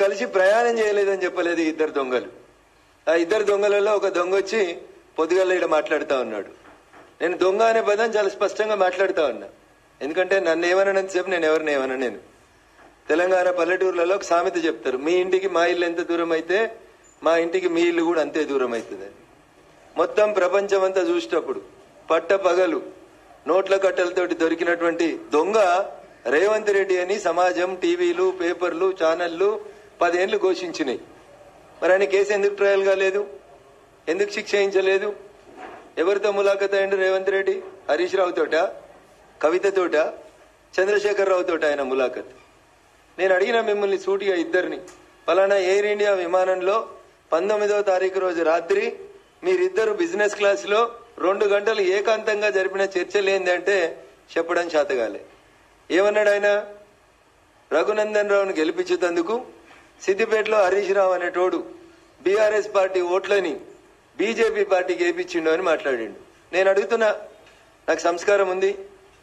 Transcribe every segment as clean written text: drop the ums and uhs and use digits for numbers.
కలిసి ప్రయాణం చేయలేదని చెప్పలేదు ఇద్దరు దొంగలు. ఆ ఇద్దరు దొంగలలో ఒక దొంగ వచ్చి పొద్దుగల ఇక్కడ మాట్లాడుతా ఉన్నాడు. నేను దొంగ అనే పదం చాలా స్పష్టంగా మాట్లాడుతా ఉన్నా. ఎందుకంటే నన్ను ఏమనంతసేపు నేను ఎవరిని ఏమన్నా. నేను తెలంగాణ పల్లెటూర్లలో ఒక సామెత చెప్తారు, మీ ఇంటికి మా ఇల్లు ఎంత దూరం అయితే మా ఇంటికి మీ ఇల్లు కూడా అంతే దూరం అవుతుందని. మొత్తం ప్రపంచం అంతా చూసేటప్పుడు పట్ట పగలు నోట్ల కట్టలతోటి దొరికినటువంటి దొంగ రేవంత్ రెడ్డి అని సమాజం, టీవీలు, పేపర్లు, ఛానళ్లు 10 ఏళ్లు ఘోషించినాయి. మరి ఆయన కేసు ఎందుకు ట్రయల్ కాలేదు? ఎందుకు శిక్ష వేయించలేదు? ఎవరితో ములాఖత్ అయ్యిండు రేవంత్ రెడ్డి? హరీష్ రావు తోట, కవితతోట, చంద్రశేఖరరావు తోట ఆయన ములాఖత్. నేను అడిగిన మిమ్మల్ని సూటిగా ఇద్దరిని, పలానా ఎయిర్ ఇండియా విమానంలో 19వ తారీఖు రోజు రాత్రి మీరిద్దరు బిజినెస్ క్లాస్ లో 2 గంటలు ఏకాంతంగా జరిపిన చర్చలు ఏందంటే చెప్పడం చేతగాలే. ఏమన్నాడు ఆయన? రఘునందన్ రావును గెలిపించేందుకు సిద్దిపేటలో హరీష్ రావు అనేటోడు బీఆర్ఎస్ పార్టీ ఓట్లని బీజేపీ పార్టీకి వేయించిండు అని మాట్లాడిండు. నేను అడుగుతున్నా, నాకు సంస్కారం ఉంది,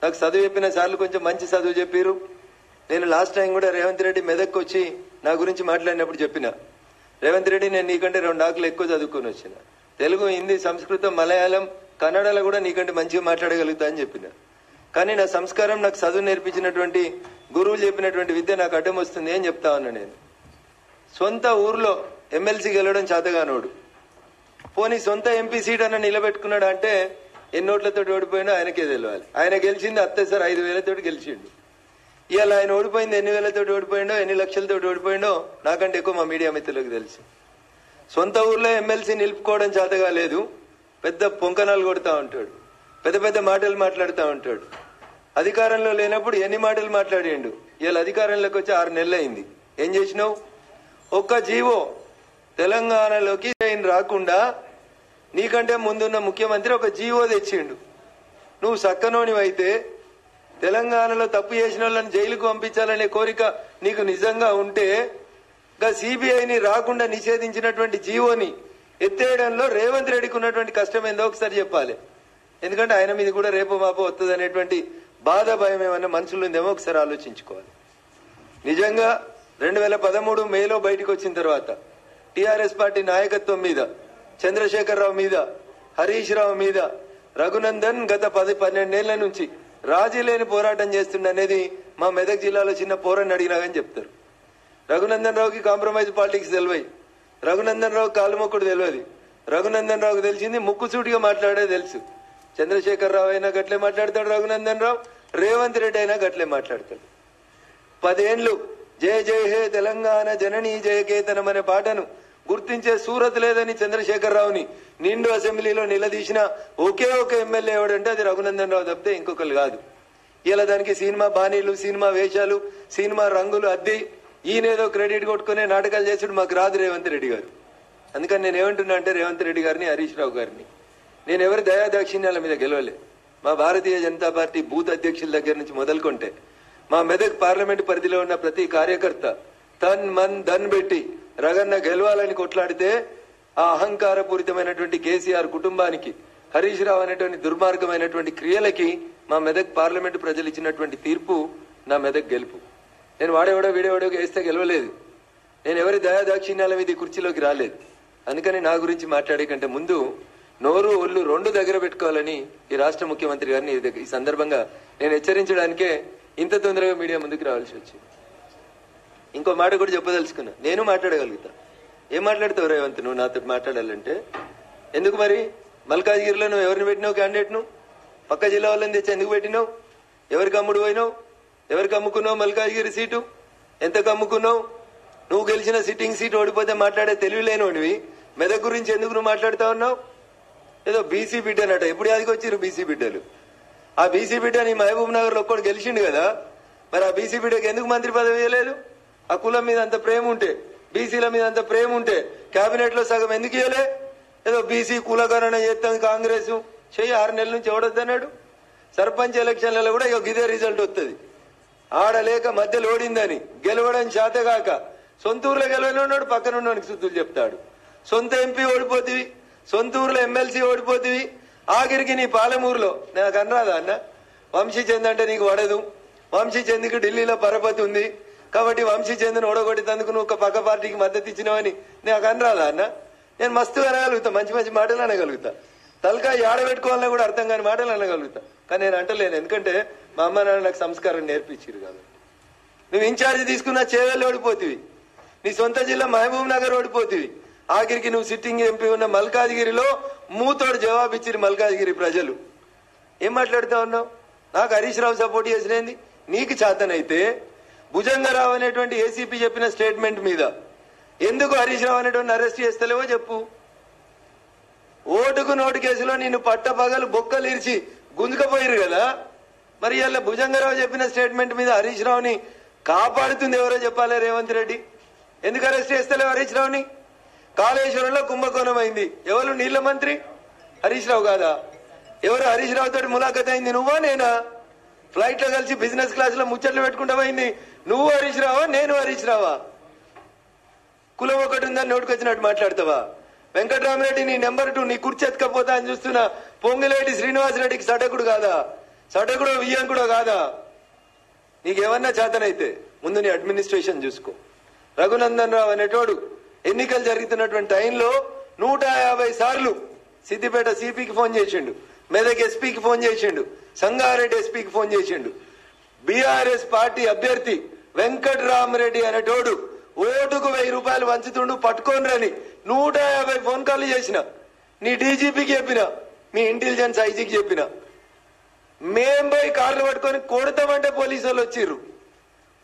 నాకు చదువు చెప్పిన సార్లు కొంచెం మంచి చదువు చెప్పారు. నేను లాస్ట్ టైం కూడా రేవంత్ రెడ్డి మెదక్కి వచ్చి నా గురించి మాట్లాడినప్పుడు చెప్పిన, రేవంత్ రెడ్డి నేను నీకంటే 2 ఆకులు ఎక్కువ చదువుకొని వచ్చిన, తెలుగు, హిందీ, సంస్కృతం, మలయాళం, కన్నడలో కూడా నీకంటే మంచిగా మాట్లాడగలుగుతా అని చెప్పిన. కానీ నా సంస్కారం, నాకు చదువు నేర్పించినటువంటి గురువులు చెప్పినటువంటి విద్య నాకు అడ్డం వస్తుంది అని చెప్తా ఉన్నా. నేను సొంత ఊర్లో ఎమ్మెల్సీ గెలవడం చేతగానోడు, పోనీ సొంత ఎంపీ సీట్ అన్న నిలబెట్టుకున్నాడు అంటే ఎన్ని ఓట్లతో ఓడిపోయినా ఆయనకే తెలియాలి. ఆయన గెలిచింది అత్తేసారి 5,000 గెలిచిండు. ఇవాళ ఆయన ఓడిపోయింది ఎన్ని వేలతో ఓడిపోయిండో, ఎన్ని లక్షలతో ఓడిపోయిండో నాకంటే ఎక్కువ మా మీడియా మిత్రులకు తెలుసు. సొంత ఊర్లో ఎమ్మెల్సీ నిలుపుకోవడం చేతగా లేదు, పెద్ద పొంకనాలు కొడతా ఉంటాడు, పెద్ద పెద్ద మాటలు మాట్లాడుతూ ఉంటాడు. అధికారంలో లేనప్పుడు ఎన్ని మాటలు మాట్లాడిండు. ఇవాళ అధికారంలోకి వచ్చి 6 నెలలు అయింది. ఏం చేసినావు? ఒక్క జీవో తెలంగాణలోకి రాకుండా నీకంటే ముందున్న ముఖ్యమంత్రి ఒక జీవో తెచ్చిండు. నువ్వు సక్కనోనివైతే తెలంగాణలో తప్పు చేసిన వాళ్ళని జైలుకు పంపించాలనే కోరిక నీకు నిజంగా ఉంటే సిబిఐని రాకుండా నిషేధించినటువంటి జీవోని ఎత్తేయడంలో రేవంత్ రెడ్డికి ఉన్నటువంటి కష్టం ఏందో ఒకసారి చెప్పాలి. ఎందుకంటే ఆయన మీద కూడా రేపు మాపో వస్తుంది అనేటువంటి బాధ, భయం ఏమన్నా మనసులో ఉందేమో ఒకసారి ఆలోచించుకోవాలి. నిజంగా 2013 మేలో బయటకు వచ్చిన తర్వాత టీఆర్ఎస్ పార్టీ నాయకత్వం మీద, చంద్రశేఖరరావు మీద, హరీష్ రావు మీద రఘునందన్ గత 10-12 ఏళ్ల నుంచి రాజీ లేని పోరాటం చేస్తుండనేది మా మెదక్ జిల్లాలో చిన్న పోరాన్ని అడిగినా కానీ చెప్తారు. రఘునందన్ రావుకి కాంప్రమైజ్ పాలిటిక్స్ తెలివై, రఘునందన్ రావు కాలుమొక్కుడు తెలియదు. రఘునందన్ రావుకి తెలిసింది ముక్కుసూటిగా మాట్లాడే తెలుసు. చంద్రశేఖరరావు అయినా గట్లే మాట్లాడతాడు రఘునందన్ రావు, రేవంత్ రెడ్డి అయినా గట్లే మాట్లాడతాడు. 10 ఏళ్లు జయ జయ హే తెలంగాణ జననీ జయకేతనం అనే పాటను గుర్తించే సూరత్ లేదని చంద్రశేఖరరావుని నిండు అసెంబ్లీలో నిలదీసిన ఒకే ఒక ఎమ్మెల్యే ఎవడంటే అది రఘునందన్ రావు తప్పితే ఇంకొకరు కాదు. ఇలా దానికి సినిమా బాణీలు, సినిమా వేషాలు, సినిమా రంగులు అద్ది ఈయనేదో క్రెడిట్ కొట్టుకునే నాటకాలు చేసాడు. మాకు రాదు రేవంత్ రెడ్డి గారు. అందుకని నేను ఏమంటున్నా అంటే రేవంత్ రెడ్డి గారిని, హరీష్ రావు గారిని, నేను ఎవరి దయాదాక్షిణ్యాల మీద గెలవలే. మా భారతీయ జనతా పార్టీ బూత్ అధ్యక్షుల దగ్గర నుంచి మొదలుకుంటే మా మెదక్ పార్లమెంట్ పరిధిలో ఉన్న ప్రతి కార్యకర్త తన్ మన్ ధన్ పెట్టి రగన్న గెలవాలని కొట్లాడితే ఆ అహంకారపూరితమైనటువంటి కేసీఆర్ కుటుంబానికి, హరీష్ రావు అనేటువంటి దుర్మార్గమైనటువంటి క్రియలకి మా మెదక్ పార్లమెంట్ ప్రజలు ఇచ్చినటువంటి తీర్పు నా మెదక్ గెలుపు. నేను వాడేవాడో వీడేవాడో వేస్తే గెలవలేదు. నేను ఎవరి దయాదాక్షిణ్యాల మీద కుర్చీలోకి రాలేదు. అందుకని నా గురించి మాట్లాడే కంటే ముందు నోరు ఒళ్ళు 2 దగ్గర పెట్టుకోవాలని ఈ రాష్ట్ర ముఖ్యమంత్రి గారిని ఈ సందర్భంగా నేను హెచ్చరించడానికే ఇంత తొందరగా మీడియా ముందుకు రావాల్సి వచ్చింది. ఇంకో మాట కూడా చెప్పదలుచుకున్నా, నేను మాట్లాడగలుగుతా. ఏం మాట్లాడతావు రేవంత్ నువ్వు నాతో మాట్లాడాలంటే? ఎందుకు మరి మల్కాజ్గిరిలో నువ్వు ఎవరిని పెట్టినావు క్యాండిడేట్? ను పక్క జిల్లా వాళ్ళని తెచ్చి ఎందుకు పెట్టినావు? ఎవరికి అమ్ముడు పోయినావు? ఎవరికి అమ్ముకున్నావు మల్కాజ్గిరి సీటు? ఎంతకు అమ్ముకున్నావు? నువ్వు గెలిచిన సిట్టింగ్ సీట్ ఓడిపోతే మాట్లాడే తెలివి లేనివి మెదక్ గురించి ఎందుకు నువ్వు మాట్లాడుతా ఉన్నావు? ఏదో బీసీ బిడ్డనట, ఎప్పుడు యాదికి వచ్చిరు బీసీ బిడ్డలు? ఆ బీసీ బిడ్డ నీ మహబూబ్ నగర్ లో ఒక్కడు గెలిచిండు కదా, మరి ఆ బీసీ బిడ్డకి ఎందుకు మంత్రి పదవి ఇవ్వలేదు? ఆ కులం మీద అంత ప్రేమ ఉంటే, బీసీల మీద అంత ప్రేమ ఉంటే కేబినెట్ లో సగం ఎందుకు ఇవ్వలే? ఏదో బీసీ కులకరణ చేస్తాం కాంగ్రెస్ చెయ్యి, 6 నెలల నుంచి ఎవడొద్దన్నాడు? సర్పంచ్ ఎలక్షన్లలో కూడా ఇదే రిజల్ట్ వస్తుంది. ఆడలేక మధ్యలో ఓడిందని గెలవడం చేతగాక సొంతూరులో గెలవనున్నాడు, పక్కన ఉన్నవానికి శుద్ధులు చెప్తాడు. సొంత ఎంపీ ఓడిపోతివి, సొంత ఊర్లో ఎమ్మెల్సీ ఓడిపోతివి, ఆఖరికి నీ పాలమూరులో నాకు అనరాదా అన్న వంశీ చంద్ అంటే నీకు పడదు, వంశీ చంద్కి ఢిల్లీలో పరపతి ఉంది, కాబట్టి వంశీ చంద్రను ఓడగొట్టేందుకు నువ్వు ఒక పక్క పార్టీకి మద్దతు ఇచ్చినావని నాకు అనరాదా అన్న? నేను మస్తుగా అనగలుగుతా, మంచి మంచి మాటలు అనగలుగుతా, తలకాయ ఆడబెట్టుకోవాలని కూడా అర్థం కాని మాటలు అనగలుగుతా. కానీ నేను అంటలేను, ఎందుకంటే మా అమ్మ నాన్న నాకు సంస్కారం నేర్పించారు కాబట్టి. నువ్వు ఇన్ఛార్జ్ తీసుకున్న చేవెళ్ళు ఓడిపోతివి, నీ సొంత జిల్లా మహబూబ్ నగర్ ఓడిపోతివి, ఆఖరికి నువ్వు సిట్టింగ్ ఎంపీ ఉన్న మల్కాజ్గిరిలో మూతోడు జవాబిచ్చిరు మల్కాజ్గిరి ప్రజలు. ఏం మాట్లాడుతా ఉన్నావు? నాకు హరీష్ రావు సపోర్ట్ చేసినది, నీకు చేతనైతే భుజంగరావు అనేటువంటి ఏసీపీ చెప్పిన స్టేట్మెంట్ మీద ఎందుకు హరీష్ రావు అనేటువంటి అరెస్ట్ చేస్తలేవో చెప్పు. ఓటుకు నోటు కేసులో నిన్ను పట్టపగలు బొక్కలు ఇరిచి గుంజుకపోయారు కదా, మరి ఇలా భుజంగరావు చెప్పిన స్టేట్మెంట్ మీద హరీష్ రావుని కాపాడుతుంది ఎవరో చెప్పాలి రేవంత్ రెడ్డి. ఎందుకు అరెస్ట్ చేస్తలేవు హరీష్ రావుని? కాళేశ్వరంలో కుంభకోణం అయింది, ఎవరు? నీళ్ల మంత్రి హరీష్ రావు కాదా? ఎవరు హరీష్ రావు తోటి ములాఖత్ అయింది? నువ్వా నేనా? ఫ్లైట్ లో కలిసి బిజినెస్ క్లాస్ లో ముచ్చట్లు పెట్టుకుంటా పోయింది నువ్వు హరీష్ రావా నేను హరీష్ రావా? కులం ఒకటి ఉందని నోటుకొచ్చినట్టు మాట్లాడతావా? వెంకటరామరెడ్డి నీ నెంబర్ 2 నీ కుర్చీ ఎత్తుకపోతా అని చూస్తున్నా పొంగిలేటి శ్రీనివాసరెడ్డికి సటకుడు కాదా? సటకుడో వియ్యంకుడో కాదా? నీకేమన్నా చేతనైతే ముందు నీ అడ్మినిస్ట్రేషన్ చూసుకో. రఘునందన్ రావు అనేటోడు ఎన్నికలు జరుగుతున్నటువంటి టైంలో 150 సార్లు సిద్దిపేట సిపికి ఫోన్ చేసిండు, మెదక్ ఎస్పీకి ఫోన్ చేసిండు, సంగారెడ్డి ఎస్పీకి ఫోన్ చేసిండు. బీఆర్ఎస్ పార్టీ అభ్యర్థి వెంకటరామరెడ్డి అనేటోడు ఓటుకు 1000 రూపాయలు వంచుతుండు పట్టుకోనరని 150 ఫోన్ కాల్ చేసిన, నీ డీజీపీకి చెప్పిన, మీ ఇంటెలిజెన్స్ ఐజీకి చెప్పిన. మేం పోయి కార్లు పట్టుకొని కొడతామంటే పోలీసు వాళ్ళు వచ్చిర్రు.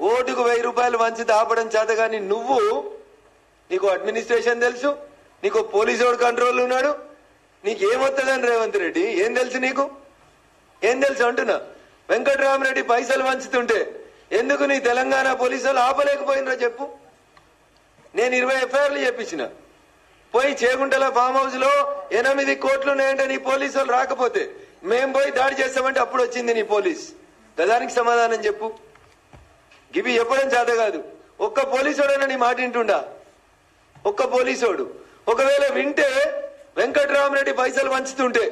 ఓటుకు 1000 రూపాయలు వంచి దాపడం చేత కానీ నువ్వు, నీకు అడ్మినిస్ట్రేషన్ తెలుసు, నీకు పోలీసు కంట్రోల్ ఉన్నాడు, నీకేమొత్తదని రేవంత్ రెడ్డి ఏం తెలుసు? నీకు ఏం తెలుసు అంటున్నా? వెంకటరామరెడ్డి పైసలు వంచుతుంటే ఎందుకు నీ తెలంగాణ పోలీసులు ఆపలేకపోయినరో చెప్పు. నేను 20 ఎఫ్ఐఆర్లు చెప్పించిన, పోయి చేగుంటల ఫామ్ హౌస్ లో 8 కోట్లు ఉన్నాయంటే నీ పోలీసులు రాకపోతే మేం పోయి దాడి చేస్తామంటే అప్పుడు వచ్చింది నీ పోలీస్. గదానికి సమాధానం చెప్పు. గివి చెప్పడం చేత కాదు. ఒక్క పోలీసోడైనా నీ మాట వింటుండా? ఒక్క పోలీసోడు ఒకవేళ వింటే వెంకటరామరెడ్డి పైసలు వంచుతుంటే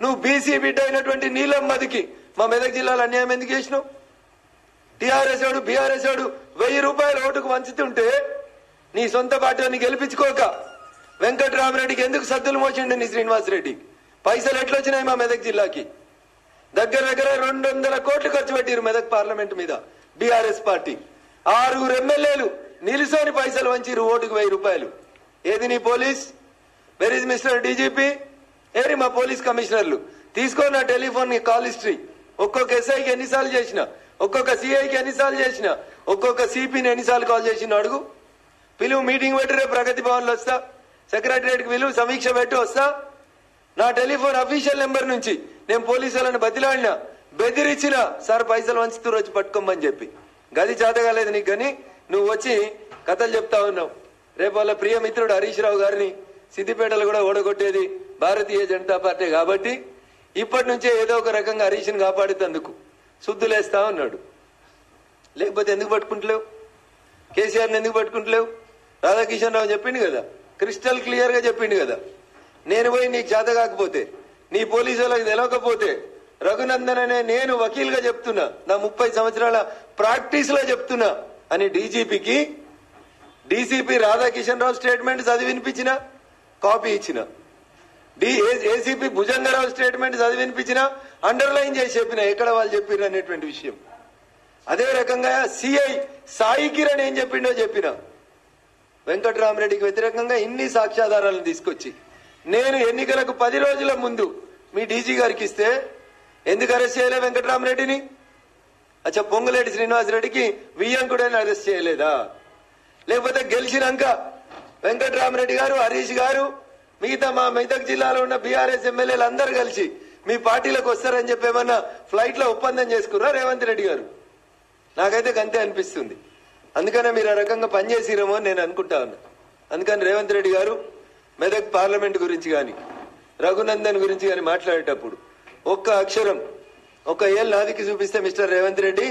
నువ్వు బీసీ బిడ్డ అయినటువంటి నీలమ్మదికి మా మెదక్ జిల్లాలో అన్యాయం ఎందుకు చేసినావు? టీఆర్ఎస్ వాడు బీఆర్ఎస్ వాడు 1000 రూపాయలు ఓటుకు వంచుతుంటే నీ సొంత పార్టీని గెలిపించుకోక వెంకటరామరెడ్డికి ఎందుకు సద్దులు మోచిండు నీ శ్రీనివాసరెడ్డి? పైసలు ఎట్లొచ్చినాయి మా మెదక్ జిల్లాకి? దగ్గర 200 కోట్లు ఖర్చు పెట్టారు మెదక్ పార్లమెంట్ మీద బీఆర్ఎస్ పార్టీ. 6 ఎమ్మెల్యేలు నిలుసోని పైసలు వంచిరు ఓటుకు 1000 రూపాయలు. ఏది నీ police? Where is mister DGP? ఏరి మా పోలీస్ కమిషనర్లు? తీసుకో నా టెలిఫోన్ కాల్ హిస్టరీ. ఒక్కొక్క ఎస్ఐకి ఎన్నిసార్లు చేసిన, ఒక్కొక్క సిఐకి ఎన్నిసార్లు చేసిన, ఒక్కొక్క సిపిని ఎన్నిసార్లు కాల్ చేసిన అడుగు. పిలువు, మీటింగ్ పెట్టి రేపు ప్రగతి భవన్ లో వస్తా, సెక్రటరియట్ కి పిలువు, సమీక్ష పెట్టి వస్తా. నా టెలిఫోన్ అఫీషియల్ నెంబర్ నుంచి నేను పోలీసులను బతిలాడినా, బెదిరించిన, సార్ పైసలు వంచుతూ వచ్చి పట్టుకోమని చెప్పి. గది చేత కాలేదు నీకు, కానీ నువ్వు వచ్చి కథలు చెప్తా ఉన్నావు. రేపు వాళ్ళ ప్రియమిత్రుడు హరీష్ రావు గారిని సిద్దిపేటలో కూడా ఓడగొట్టేది భారతీయ జనతా పార్టీ కాబట్టి ఇప్పటి నుంచే ఏదో ఒక రకంగా హరీష్ని కాపాడుతందుకు శుద్ధులేస్తా ఉన్నాడు. లేకపోతే ఎందుకు పట్టుకుంటలేవు? కేసీఆర్ని ఎందుకు పట్టుకుంటలేవు? రాధాకిషన్ రావు చెప్పిండు కదా, క్రిస్టల్ క్లియర్ గా చెప్పిండు కదా, నేను పోయి నీకు చేత కాకపోతే, నీ పోలీసు వాళ్ళకి తెలవకపోతే రఘునందన్ అనే నేను వకీల్ గా చెప్తున్నా, నా 30 సంవత్సరాల ప్రాక్టీస్ లో చెప్తున్నా అని డీజీపీకి డీసీపీ రాధాకిషన్ రావు స్టేట్మెంట్ చదివి వినిపించిన, కాపీ ఇచ్చిన. ఏసీపీ భుజంగరావు స్టేట్మెంట్ చదివి వినిపించిన, అండర్లైన్ చేసి చెప్పిన ఎక్కడ వాళ్ళు చెప్పిన అనేటువంటి విషయం. అదే రకంగా సిఐ సాయి కిరణ్ ఏం చెప్పిండో చెప్పిన. వెంకటరామరెడ్డికి వ్యతిరేకంగా ఇన్ని సాక్ష్యాధారాలను తీసుకొచ్చి నేను ఎన్నికలకు 10 రోజుల ముందు మీ డీజీ గారికి ఇస్తే ఎందుకు అరెస్ట్ చేయలే వెంకటరామరెడ్డిని? అచ్చా, పొంగులేటి శ్రీనివాసరెడ్డికి వియ్యంకుడని అరెస్ట్ చేయలేదా? లేకపోతే గెలిచినాక వెంకటరామరెడ్డి గారు, హరీష్ గారు, మిగతా మా మెదక్ జిల్లాలో ఉన్న బీఆర్ఎస్ ఎమ్మెల్యేలు అందరూ కలిసి మీ పార్టీలోకి వస్తారని చెప్పి ఏమన్నా ఫ్లైట్ లో ఒప్పందం చేసుకున్నా రేవంత్ రెడ్డి గారు? నాకైతే గంతే అనిపిస్తుంది. అందుకనే మీరు ఆ రకంగా పనిచేసిరేమో అని నేను అనుకుంటా ఉన్నా. అందుకని రేవంత్ రెడ్డి గారు మెదక్ పార్లమెంట్ గురించి కానీ రఘునందన్ గురించి కానీ మాట్లాడేటప్పుడు ఒక్క అక్షరం, ఒక ఏళ్ళు నాదికి చూపిస్తే మిస్టర్ రేవంత్ రెడ్డి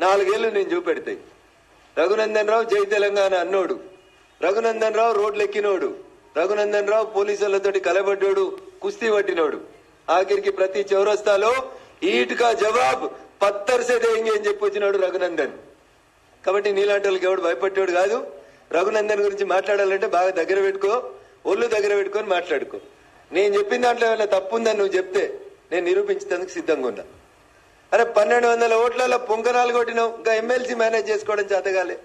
4 ఏళ్లు నేను చూపెడతాయి. రఘునందన్ రావు జై తెలంగాణ అన్నోడు, రఘునందన్ రావు రోడ్లు ఎక్కినోడు, రఘునందన్ రావు పోలీసులతోటి కలబడ్డాడు, కుస్తీ పట్టినోడు. ఆఖరికి ప్రతి చౌరస్తాలో ఈట్ కా జవాబ్ పత్తర్ సే దేంగే అని చెప్పి వచ్చినాడు రఘునందన్. కాబట్టి నీలాంటి వాళ్ళకి ఎవడు భయపట్టేవాడు కాదు. రఘునందన్ గురించి మాట్లాడాలంటే బాగా దగ్గర పెట్టుకో, ఒళ్ళు దగ్గర పెట్టుకొని మాట్లాడుకో. నేను చెప్పిన దాంట్లో ఏమైనా తప్పు ఉందని నువ్వు చెప్తే నేను నిరూపించేందుకు సిద్ధంగా ఉన్నా. అరే 1200 ఓట్లలో పొంకనాలు కొట్టినావు, ఇంకా ఎమ్మెల్సీ మేనేజ్ చేసుకోవడం చేతగాలే.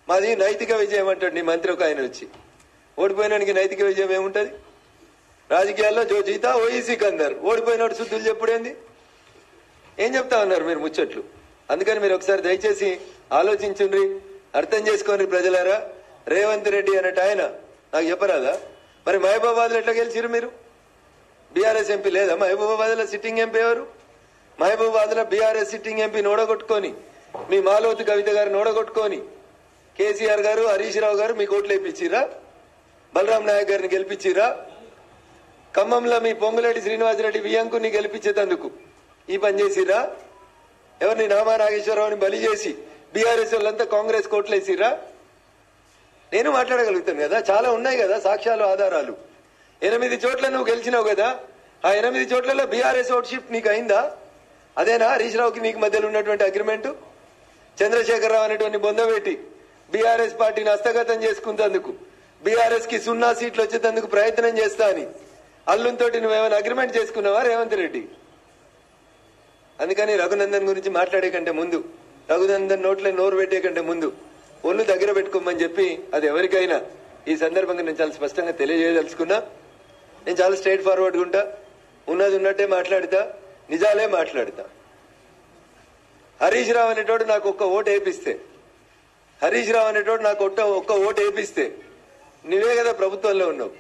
మాది నైతిక విజయం అంటాడు నీ మంత్రి ఒక ఆయన వచ్చి. ఓడిపోయినానికి నైతిక విజయం ఏముంటది? రాజకీయాల్లో జో జీతా ఓయి సికందర్, ఓడిపోయినోడు శుద్ధులు చెప్పుడేంది? ఏం చెప్తా ఉన్నారు మీరు ముచ్చట్లు? అందుకని మీరు ఒకసారి దయచేసి ఆలోచించుండ్రి, అర్థం చేసుకోండి ప్రజలారా. రేవంత్ రెడ్డి అన్నట్టు ఆయన నాకు చెప్పరాదా? మరి మహబూబాబాద్ లో ఎట్లా గెలిచిరు మీరు? బీఆర్ఎస్ ఎంపీ లేదా మహబూబాబాద్ లో? సిట్టింగ్ ఎంపీ ఎవరు? మహబూబాబాద్ లో బీఆర్ఎస్ సిట్టింగ్ ఎంపీ నోడగొట్టుకొని, మీ మాలోతు కవిత గారు నోడగొట్టుకొని, కేసీఆర్ గారు హరీష్ రావు గారు మీకు ఓట్లు వేయించిరా? బలరాం నాయక్ గారిని గెలిపించిరా? ఖమ్మంలో మీ పొంగులేటి శ్రీనివాసరెడ్డి వియంకుని గెలిపించేందుకు ఈ పని చేసిరా? ఎవరిని నామా నాగేశ్వరరావుని బలి చేసి బీఆర్ఎస్ వాళ్ళంతా కాంగ్రెస్ కోట్లేసిరా? నేను మాట్లాడగలుగుతాను కదా, చాలా ఉన్నాయి కదా సాక్ష్యాలు, ఆధారాలు. 8 చోట్ల నువ్వు గెలిచినావు కదా, ఆ 8 చోట్లలో బీఆర్ఎస్ ఓట్ షిఫ్ట్ నీకు అయిందా? అదేనా హరీష్ రావుకి నీకు మధ్యలో ఉన్నటువంటి అగ్రిమెంట్? చంద్రశేఖరరావు అనేటువంటి బొందబెట్టి బీఆర్ఎస్ పార్టీని హస్తగతం చేసుకున్నందుకు, బీఆర్ఎస్ కి 0 సీట్లు వచ్చేందుకు ప్రయత్నం చేస్తా అని అల్లుంతోటి నువ్వేమైనా అగ్రిమెంట్ చేసుకున్నావా రేవంత్ రెడ్డి? అందుకని రఘునందన్ గురించి మాట్లాడే కంటే ముందు, రఘునందన్ నోట్లో నోరు పెట్టే కంటే ముందు ఒళ్ళు దగ్గర పెట్టుకోమని చెప్పి అది ఎవరికైనా ఈ సందర్భంగా నేను చాలా స్పష్టంగా తెలియజేయదలుచుకున్నా. నేను చాలా స్ట్రైట్ ఫార్వర్డ్గా ఉంటా, ఉన్నది ఉన్నట్టే మాట్లాడతా, నిజాలే మాట్లాడతా. హరీష్ రావు అనేటోడు నాకు ఒక్క ఓటు వేపిస్తే, హరీష్ రావు అనేటోడు నాకు ఒక్క ఓటు వేపిస్తే నువ్వే కదా ప్రభుత్వంలో ఉన్నావు,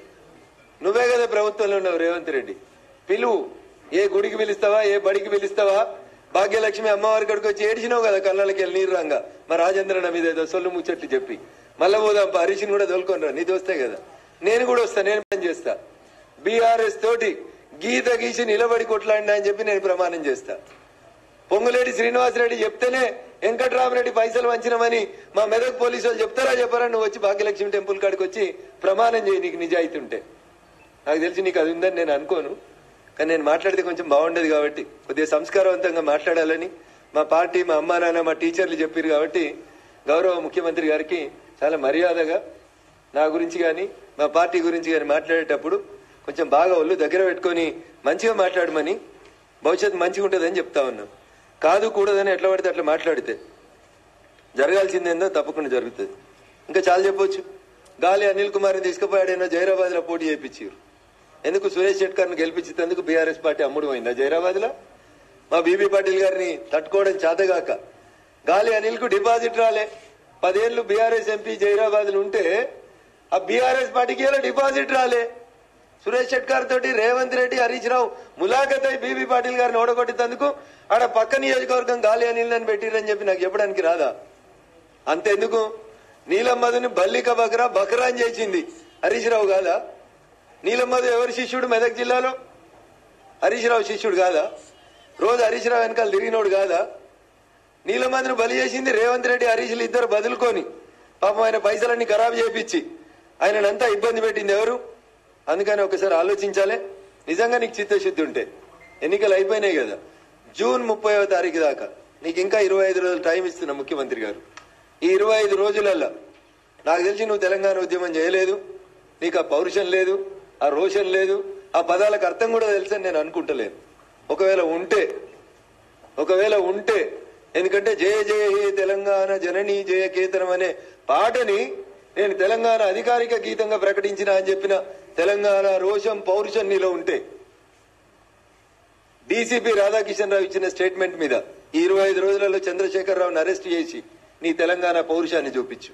నువ్వే కదా ప్రభుత్వంలో ఉన్నావు రేవంత్ రెడ్డి. పిలువు, ఏ గుడికి పిలుస్తావా, ఏ బడికి పిలుస్తావా? భాగ్యలక్ష్మి అమ్మవారి గడికి వచ్చి ఏడిచినావు కదా కళ్ళకి వెళ్ళి నీరు రంగా, మా రాజేంద్రన మీద ఏదో సొల్లు ముచ్చట్లు చెప్పి. మళ్ళా పోదాం, హరీష్ని కూడా తోలుకొనిరా, నీ దోస్తే కదా. నేను కూడా వస్తా, నేను పని చేస్తా. బీఆర్ఎస్ తోటి గీత గీసి నిలబడి కొట్లాడినా అని చెప్పి నేను ప్రమాణం చేస్తా. పొంగులేటి శ్రీనివాసరెడ్డి చెప్తేనే వెంకట్రామరెడ్డి పైసలు వంచినమని మా మెదక్ పోలీసు వాళ్ళు చెప్తారా చెప్పారా? నువ్వు వచ్చి భాగ్యలక్ష్మి టెంపుల్ కాడికి వచ్చి ప్రమాణం చేయి, నీకు నిజాయితీ ఉంటే. నాకు తెలిసి నీకు అది ఉందని నేను అనుకోను, కానీ నేను మాట్లాడితే కొంచెం బాగుండదు కాబట్టి కొద్దిగా సంస్కారవంతంగా మాట్లాడాలని మా పార్టీ, మా అమ్మా నాన్న, మా టీచర్లు చెప్పారు కాబట్టి గౌరవ ముఖ్యమంత్రి గారికి చాలా మర్యాదగా నా గురించి కానీ మా పార్టీ గురించి కానీ మాట్లాడేటప్పుడు కొంచెం బాగా ఒళ్ళు దగ్గర పెట్టుకొని మంచిగా మాట్లాడమని, భవిష్యత్తు మంచిగా ఉంటుందని చెప్తా ఉన్నాం. కాదు కూడదని ఎట్లా పడితే అట్లా మాట్లాడితే జరగాల్సిందేందో తప్పకుండా జరుగుతుంది. ఇంకా చాలా చెప్పొచ్చు. గాలి అనిల్ కుమార్ని తీసుకుపోయాడేనో జైరాబాద్ లో పోటీ చేయించారు. ఎందుకు? సురేష్ షెట్కర్ ను గెలిపించేందుకు బీఆర్ఎస్ పార్టీ అమ్ముడు పోయిందా జైరాబాద్ లో? మా బీబీ పాటిల్ గారిని తట్టుకోవడం చేతగాక గాలి అనిల్ కు డిపాజిట్ రాలే. 10 ఏళ్లు బీఆర్ఎస్ ఎంపీ జైరాబాద్ లో ఉంటే ఆ బీఆర్ఎస్ పార్టీకి ఎలా డిపాజిట్ రాలే? సురేష్ షెట్కర్ తోటి రేవంత్ రెడ్డి, హరీష్ రావు ములాఖత్ అయి బీబీ పాటిల్ గారిని ఓడగొట్టేందుకు ఆడ పక్క నియోజకవర్గం గాలి అనిల్ అని పెట్టిరని చెప్పి నాకు చెప్పడానికి రాదా? అంతెందుకు, నీలమ్మధుని బల్లిక బకరా అని చేసింది హరీష్ రావు కాదా? నీలమ్మధు ఎవరి శిష్యుడు మెదక్ జిల్లాలో? హరీష్ రావు శిష్యుడు కాదా? రోజు హరీష్ రావు వెనకాల తిరిగినోడు కాదా? నీలమ్మధుని బలి చేసింది రేవంత్ రెడ్డి, హరీష్లు ఇద్దరు బదులుకొని పాపం ఆయన పైసలన్నీ ఖరాబు చేయించి ఆయనంతా ఇబ్బంది పెట్టింది ఎవరు? అందుకని ఒకసారి ఆలోచించాలే. నిజంగా నీకు చిత్తశుద్ధి ఉంటే ఎన్నికలు అయిపోయినాయి కదా, జూన్ 30వ తారీఖు దాకా నీకు ఇంకా 25 రోజులు టైం ఇస్తున్నా ముఖ్యమంత్రి గారు. ఈ 25 రోజులల్లా నాకు తెలిసి నువ్వు తెలంగాణ ఉద్యమం చేయలేదు, నీకు ఆ పౌరుషం లేదు, ఆ రోషన్ లేదు, ఆ పదాలకు అర్థం కూడా తెలుసని నేను అనుకుంటలేను. ఒకవేళ ఉంటే ఎందుకంటే జయ జయ హే తెలంగాణ జననీ జయ కేతనం అనే పాటని నేను తెలంగాణ అధికారిక గీతంగా ప్రకటించిన అని చెప్పిన తెలంగాణ రోషం, పౌరుషం నీలో ఉంటే డీసీపీ రాధాకిషన్ రావు ఇచ్చిన స్టేట్మెంట్ మీద ఈ 25 రోజులలో చంద్రశేఖరరావుని అరెస్ట్ చేసి నీ తెలంగాణ పౌరుషాన్ని చూపించు.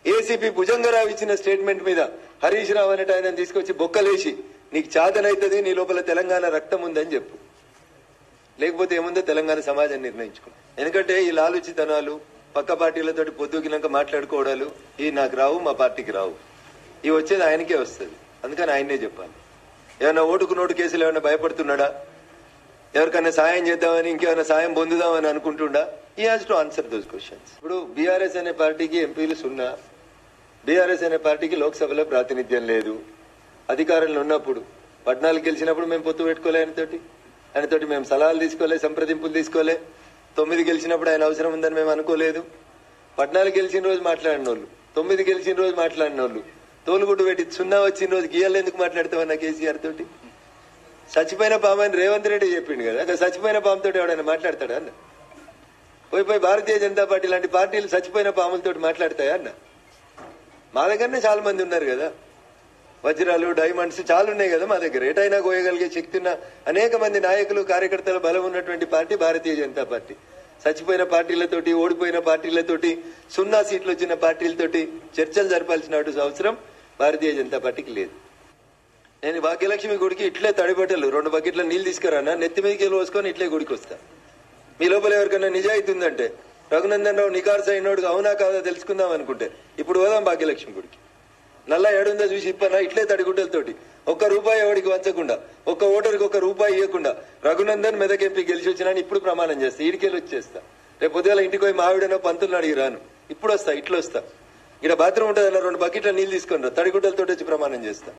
ఏసీపీ భుజంగరావు ఇచ్చిన స్టేట్మెంట్ మీద హరీష్ రావు అనేట ఆయన తీసుకొచ్చి బొక్కలేసి నీకు చాతనైతుంది, నీ లోపల తెలంగాణ రక్తం ఉందని చెప్పు. లేకపోతే ఏముందో తెలంగాణ సమాజం నిర్ణయించుకుంది. ఎందుకంటే ఈ లాలుచితనాలు, పక్క పార్టీలతోటి పొద్దుకినాక మాట్లాడుకోవడాలు ఈ నాకు రావు, మా పార్టీకి రావు. ఇవి వచ్చేది ఆయనకే వస్తుంది. అందుకని ఆయన్నే చెప్పాలి. ఏమైనా ఓటుకు నోటు కేసులు ఏమైనా భయపడుతున్నాడా? ఎవరికైనా సాయం చేద్దామని, ఇంకేమైనా సాయం పొందుదామని అనుకుంటుండా? ఈ has to answer those questions. ఇప్పుడు బీఆర్ఎస్ అనే పార్టీకి ఎంపీలు 0, బీఆర్ఎస్ అనే పార్టీకి లోక్సభలో ప్రాతినిధ్యం లేదు. అధికారంలో ఉన్నప్పుడు 14 గెలిచినప్పుడు మేము పొత్తు పెట్టుకోలే ఆయనతోటి మేము సలహాలు తీసుకోలే, సంప్రదింపులు తీసుకోలే. 9 గెలిచినప్పుడు ఆయన అవసరం ఉందని మేము అనుకోలేదు. 14 గెలిచిన రోజు మాట్లాడిన వాళ్ళు, 9 గెలిచిన రోజు మాట్లాడిన వాళ్ళు, తోలుగుడ్డు పెట్టి 0 వచ్చిన రోజు గీయాలి ఎందుకు మాట్లాడతామన్నా కేసీఆర్ తోటి? చచ్చిపోయిన పాము అని రేవంత్ రెడ్డి చెప్పిండు కదా, అక్కడ చచ్చిపోయిన పాముతో ఎవడైనా మాట్లాడతాడా అన్న? పోయి భారతీయ జనతా పార్టీ లాంటి పార్టీలు చచ్చిపోయిన పాములతో మాట్లాడతాయా అన్న? మా దగ్గరనే చాలా మంది ఉన్నారు కదా, వజ్రాలు డైమండ్స్ చాలా ఉన్నాయి కదా మా దగ్గర. ఎటైనా కోయగలిగే శక్తి ఉన్న అనేక మంది నాయకులు కార్యకర్తల బలం ఉన్నటువంటి పార్టీ భారతీయ జనతా పార్టీ. చచ్చిపోయిన పార్టీలతోటి, ఓడిపోయిన పార్టీలతోటి, 0 సీట్లు వచ్చిన పార్టీలతోటి చర్చలు జరపాల్సిన అవసరం భారతీయ జనతా పార్టీకి లేదు. నేను భాగ్యలక్ష్మి గుడికి ఇట్లే తడిబట్టలు 2 బకెట్ల నీళ్లు తీసుకురానా, నెత్తి మీదకి వెళ్ళి పోసుకొని ఇట్లే గుడికి వస్తా. మీ లోపల ఎవరికైనా నిజాయితీ ఉందంటే, రఘునందన్ రావు నికార్స్ అయినోడు అవునా కాదా తెలుసుకుందాం అనుకుంటే ఇప్పుడు పోదాం భాగ్యలక్ష్మి గుడికి. నల్లా ఏడుందో చూసి ఇప్పనా ఇట్లే తడిగుడ్డలతోటి ₹1 ఎవడికి వంచకుండా, ఒక్క ఓటర్కి ₹1 ఇవ్వకుండా రఘునందన్ మెదక్ ఎంపీ గెలిచి వచ్చినా ఇప్పుడు ప్రమాణం చేస్తా. ఈడికెళ్ళి వచ్చేస్తా. రేపు పొద్దుగాల ఇంటికి పోయి మావిడనో పంతులను అడిగి రాను, ఇప్పుడు వస్తా, ఇట్లా వస్తా. ఇక్కడ బాత్రూమ్ ఉంటుంది, 2 బకెట్ల నీళ్లు తీసుకొని రా, తడిగుడ్డలతో వచ్చి ప్రమాణం చేస్తా.